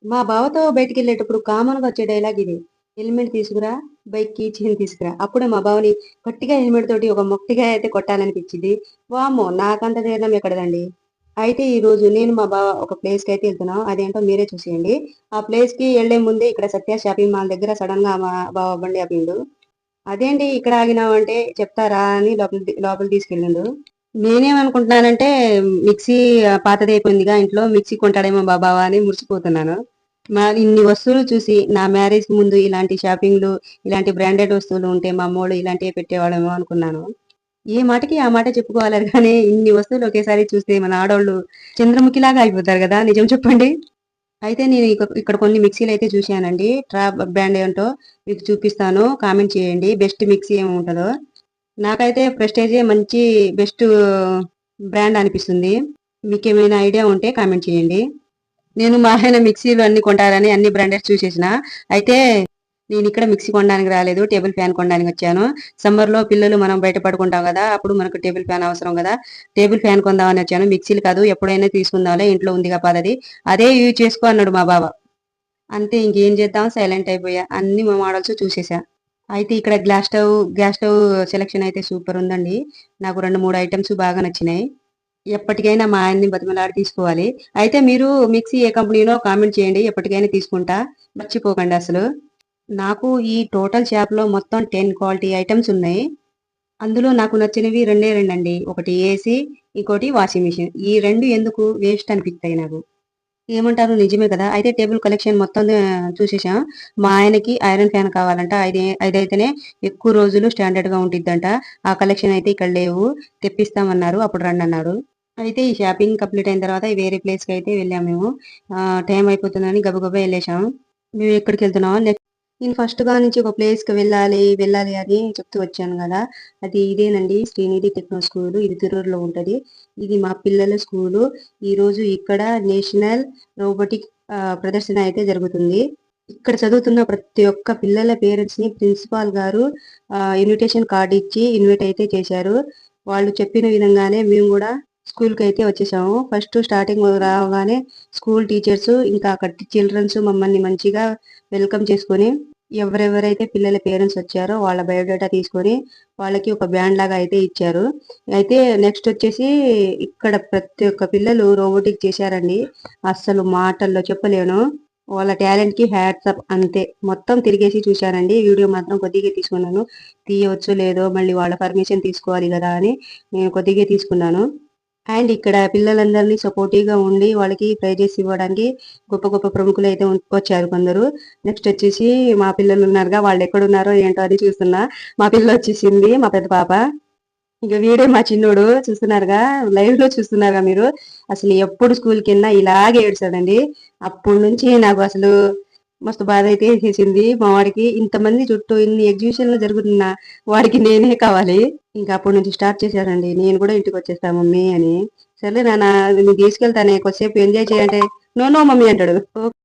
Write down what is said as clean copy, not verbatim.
మా బావతో బయటికెళ్ళేటప్పుడు కామన్‌గా వచ్చే డైలాగ్ ఇది. "హెల్మెట్ తీసుకురా, బైక్‌కి చైన్ తీసుకురా." అప్పుడే మా బావని గట్టిగా హెల్మెట్ తోటి ఒక మొట్టికాయ అయితే కొట్టాలనిపిచ్చిద్ది. వామ్మో! నాకంత ధైర్యం ఎక్కడిదండి. అయితే ఈరోజు నేను మా బావ ఒక ప్లేస్‌కైతే ఎళ్తున్నాం. అదేంటో మీరే చూసేయండి. ఆ ప్లేస్‌కి ఎళ్ళే ముందే ఇక్కడ సత్య షాపింగ్ మాల్ దగ్గర సడెన్‌గా మా బావ బండి ఆపిండు. "అదేంటి ఇక్కడ ఆగినావంటే చెప్తారా" అని లోపలికి తీసుకెళ్ళిండు. నేనేమనుకుంటున్నానంటే మిక్సీ పాతదయిపోయిందిగా ఇంట్లో మిక్సీ కొంటాడేమో మా బావ అని మురిసిపోతున్నాను. ఇన్ని వస్తువులు చూసి నా మ్యారేజ్‌కి ముందు ఇలాంటి షాపింగ్‌లు, ఇలాంటి బ్రాండెడ్ వస్తువులు ఉంటే మా అమ్మోళ్ళు ఇలాంటియే పెట్టేవాళ్ళేమో అనుకున్నాను. ఏ మాటకి ఆ మాట చెప్పుకోవాలి గానీ ఇన్ని వస్తువులు ఒకేసారి చూస్తే మన ఆడోళ్ళు చంద్రముఖిలాగా అయిపోతారు గదా! నిజం చెప్పండి. అయితే నేను ఇక్కడ కొన్ని మిక్సీలయితే చూశానండి. బ్రాండ్ ఏంటో మీకు చూపిస్తాను. కామెంట్ చేయండి. బెస్ట్ మిక్సీ ఏముంటదో. నాకైతే ప్రెస్టేజే మంచి బెస్ట్ బ్రాండ్ అనిపిస్తుంది. మీకేమైనా ఐడియా ఉంటే కామెంట్ చేయండి. నేను మా ఆయన మిక్సీలు అన్ని కొంటారని అన్ని బ్రాండెడ్ చూసేసిన. అయితే నేనిక్కడ మిక్సీ కొనడానికి రాలేదు. టేబుల్ ఫ్యాన్ కొనడానికి వచ్చాను. సమ్మర్‌లో పిల్లలు మనం బయట పడుకుంటాం గదా! అప్పుడు మనకు టేబుల్ ఫ్యాన్ అవసరం గదా! టేబుల్ ఫ్యాన్ కొందామని వచ్చాను. మిక్సీలు కాదు ఎప్పుడైనా తీసుకుందాంలే ఇంట్లో ఉందిగా పాతది. అదే యూజ్ చేసుకో అన్నాడు మా బావ. అంతే ఇంకేం చేద్దాం సైలెంట్ అయిపోయా. అన్ని మా మోడల్స్ చూసేసా. అయితే ఇక్కడ గ్యాస్ స్టవ్ సెలక్షన్ అయితే సూపర్ ఉందండి. నాకు 2, 3 ఐటెమ్స్ బాగా నచ్చినాయి. ఎప్పటికైనా మా ఆయన్ని బతిమలాడి తీసుకోవాలి. అయితే మీరు మిక్సీ ఏ కంపెనీనో కామెంట్ చేయండి. ఎప్పటికైనా తీసుకుంటా. మర్చిపోకండి అసలు. నాకు ఈ టోటల్ షాప్‌లో మొత్తం 10 క్వాలిటీ ఐటెమ్స్ ఉన్నాయి. అందులో నాకు నచ్చినవి రెండే రెండండి. ఒకటి ఏసీ, ఇంకోటి వాషింగ్ మిషన్. ఈ 2 ఎందుకు వేస్ట్ అనిపిత్తాయి నాకు. ఏమంటారు? నిజమే కదా! అయితే టేబుల్ కలెక్షన్ మొత్తం చూసేసాం. మా ఆయనకి ఐరన్ ఫ్యాన్ కావాలంట. అదైతేనే ఎక్కువ రోజులు స్టాండర్డ్‌గా ఉండిద్దంట. ఆ కలెక్షన్ అయితే ఇక్కడ లేవు. తెప్పిస్తామన్నారు. అప్పుడు రండన్నారు. అయితే ఈ షాపింగ్ కంప్లీట్ అయిన తర్వాత వేరే ప్లేస్‌కైతే వెళ్ళాము మేము. టైం అయిపోతుందని గబగబా ఎళ్ళేసాం. మేము ఎక్కడికెళ్తున్నామో నేను ఫస్ట్‌గా నుంచి ఒక ప్లేస్‌కి వెళ్ళాలి అని చెప్తూ వచ్చాను గదా! అది ఇదేనండి శ్రీనిధి టెక్నో స్కూలు. ఇది తిరూరులో ఉంటది. ఇది మా పిల్లల స్కూలు. ఈరోజు ఇక్కడ నేషనల్ రోబోటిక్ ప్రదర్శన అయితే జరుగుతుంది. ఇక్కడ చదువుతున్న ప్రతి ఒక్క పిల్లల పేరెంట్స్‌ని ప్రిన్సిపాల్ గారు ఇన్విటేషన్ కార్డ్ ఇచ్చి ఇన్వైట్ అయితే చేశారు. వాళ్ళు చెప్పిన విధంగానే మేము గూడా స్కూల్‌కైతే వచ్చేసాము. ఫస్ట్ స్టార్టింగ్ రాగానే స్కూల్ టీచర్సు ఇంకా అక్కడ చిల్డ్రన్స్ మమ్మల్ని మంచిగా వెల్కమ్ చేసుకొని ఎవరెవరైతే పిల్లల పేరెంట్స్ వచ్చారో వాళ్ళ బయోడేటా తీసుకొని వాళ్ళకి ఒక బ్యాండ్ లాగా అయితే ఇచ్చారు. అయితే నెక్స్ట్ వచ్చేసి ఇక్కడ ప్రతి ఒక్క పిల్లలు రోబోటిక్ చేశారండి. అస్సలు మాటల్లో చెప్పలేను. వాళ్ళ టాలెంట్‌కి హ్యాట్స్ ఆఫ్ అంతే. మొత్తం తిరిగేసి చూశానండి. వీడియో మాత్రం కొద్దిగే తీసుకున్నాను. తీయవచ్చో లేదో మళ్ళీ వాళ్ళ పర్మిషన్ తీసుకోవాలి గదా! అని నేను కొద్దిగే తీసుకున్నాను. అండ్ ఇక్కడ పిల్లలందరినీ సపోర్టివ్‌గా ఉండి వాళ్ళకి ప్రైజెస్ ఇవ్వడానికి గొప్ప గొప్ప ప్రముఖులైతే వచ్చారు కొందరు. నెక్స్ట్ వచ్చేసి మా పిల్లలున్నారుగా వాళ్ళెక్కడున్నారో ఏంటో అని చూస్తున్నా. మా పిల్లొచ్చేసింది మా పెద్ద పాప. ఇక వీడే మా చిన్నోడు చూస్తున్నారుగా లైవ్‌లో చూస్తున్నారుగా మీరు. అసలు ఎప్పుడు స్కూల్‌కెళ్ళినా ఇలాగే ఏడుస్తాడండి. అప్పటి నుంచి నాకు అసలు మస్తు బాధైతే ఏసేసింది. మా వాడికి ఇంతమంది చుట్టూ ఇన్ని ఎగ్జిబిషన్‌లు జరుగుతున్నా వాడికి నేనే కావాలి. ఇంకా అప్పటి నుంచి స్టార్ట్ చేశాడండి. నేను కూడా ఇంటికొచ్చేస్తా మమ్మీ అని. సర్లే నాన్న నేను తీసుకెళ్తానే కొద్దిసేపు ఎంజాయ్ చేయి అంటే, నో నో మమ్మీ అంటాడు.